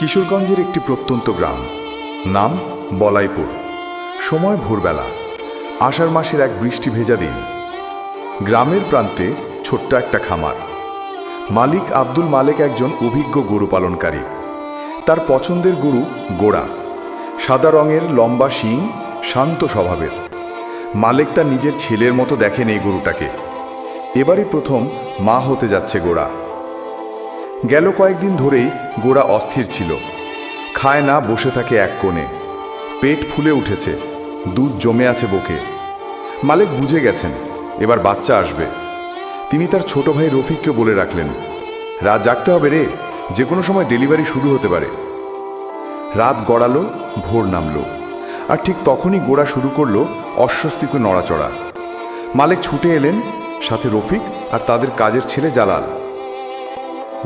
কিশোরগঞ্জের একটি প্রত্যন্ত গ্রাম, নাম বলাইপুর। সময় ভোরবেলা, আষাঢ় মাসের এক বৃষ্টি ভেজা দিন। গ্রামের প্রান্তে ছোট্ট একটা খামার। মালিক আব্দুল মালেক একজন অভিজ্ঞ গরু পালনকারী। তার পছন্দের গরু গোড়া, সাদা রঙের, লম্বা শিং, শান্ত স্বভাবের। মালেক তার নিজের ছেলের মতো দেখেন এই গরুটাকে। এবারই প্রথম মা হতে যাচ্ছে গোড়া। গেল কয়েকদিন ধরেই গোড়া অস্থির ছিল, খায় না, বসে থাকে এক কোণে। পেট ফুলে উঠেছে, দুধ জমে আছে বুকে। মালেক বুঝে গেছেন এবার বাচ্চা আসবে। তিনি তার ছোট ভাই রফিককে বলে রাখলেন, রাত জাগতে হবে রে, যে কোনো সময় ডেলিভারি শুরু হতে পারে। রাত গড়ালো, ভোর নামলো, আর ঠিক তখনই গোড়া শুরু করলো অস্বস্তিকর নড়াচড়া। মালেক ছুটে এলেন, সাথে রফিক আর তাদের কাজের ছেলে জালাল।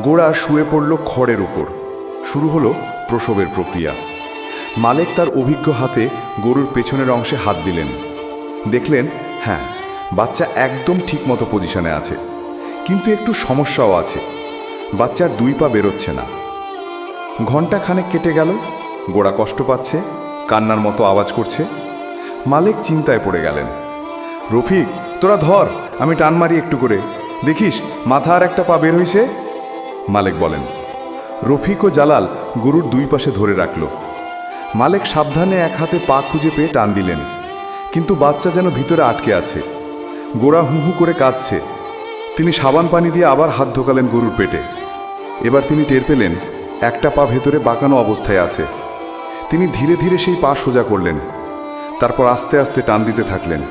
গোড়া শুয়ে পড়ল খড়ের উপর। শুরু হলো প্রসবের প্রক্রিয়া। মালেক তার অভিজ্ঞ হাতে গরুর পেছনের অংশে হাত দিলেন। দেখলেন, হ্যাঁ, বাচ্চা একদম ঠিক মতো পজিশনে আছে, কিন্তু একটু সমস্যাও আছে। বাচ্চার দুই পা বেরোচ্ছে না। ঘণ্টাখানেক কেটে গেল, গোড়া কষ্ট পাচ্ছে, কান্নার মতো আওয়াজ করছে। মালেক চিন্তায় পড়ে গেলেন। রফিক, তোরা ধর, আমি টান মারি একটু করে, দেখিস মাথা আর একটা পা বের হইছে। মালেক বলেন। রফিক ও জালাল গরুর দুই পাশে ধরে রাখল। মালেক সাবধানে এক হাতে পা খুঁজে পেয়ে টান দিলেন, কিন্তু বাচ্চা যেন ভিতরে আটকে আছে। গোড়া হু হু করে কাঁদছে। তিনি সাবান পানি দিয়ে আবার হাত ঢোকালেন গরুর পেটে। এবার তিনি টের পেলেন একটা পা ভেতরে বাঁকানো অবস্থায় আছে। তিনি ধীরে ধীরে সেই পা সোজা করলেন, তারপর আস্তে আস্তে টান দিতে থাকলেন।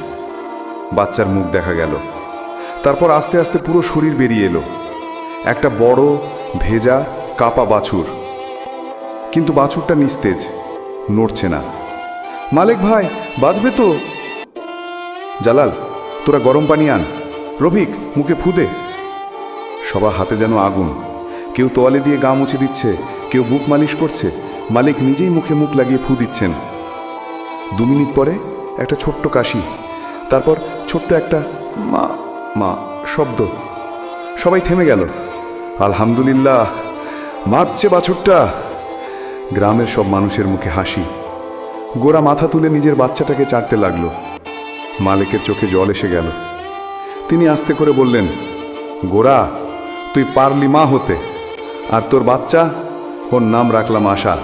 বাচ্চার মুখ দেখা গেল, তারপর আস্তে আস্তে পুরো শরীর বেরিয়ে এলো। একটা বড়, ভেজা, কাপা বাছুর, কিন্তু বাছুরটা নিস্তেজ, নড়ছে না। মালেক ভাই, বাঁচবে তো? জালাল, তোরা গরম পানি আন। রফিক, মুখে ফু দে। সবার হাতে যেন আগুন। কেউ তোয়ালে দিয়ে গা মুছে দিচ্ছে, কেউ বুক মালিশ করছে। মালিক নিজেই মুখে মুখ লাগিয়ে ফু দিচ্ছেন। 2 মিনিট পরে একটা ছোট্ট কাশি, তারপর ছোট্ট একটা মা মা শব্দ। সবাই থেমে গেল। আলহামদুলিল্লাহ, মারছে বাছুরটা। গ্রামের সব মানুষের মুখে হাসি। গোড়া মাথা তুলে নিজের বাচ্চাটাকে চাটতে লাগলো। মালিকের চোখে জল এসে গেল। তিনি আস্তে করে বললেন, গোড়া, তুই পারলি মা হতে, আর তোর বাচ্চা, ওর নাম রাখলাম আশা।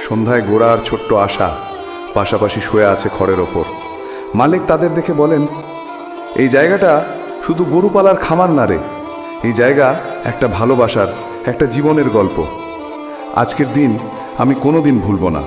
সন্ধ্যায় গোড়া আর ছোট্ট আশা পাশাপাশি শুয়ে আছে খড়ের ওপর। মালিক তাদের দেখে বলেন, এই জায়গাটা শুধু গরু পালার খামার না রে, এই জায়গা একটা ভালোবাসার, একটা জীবনের গল্প। আজকের দিন আমি কোনোদিন ভুলব না।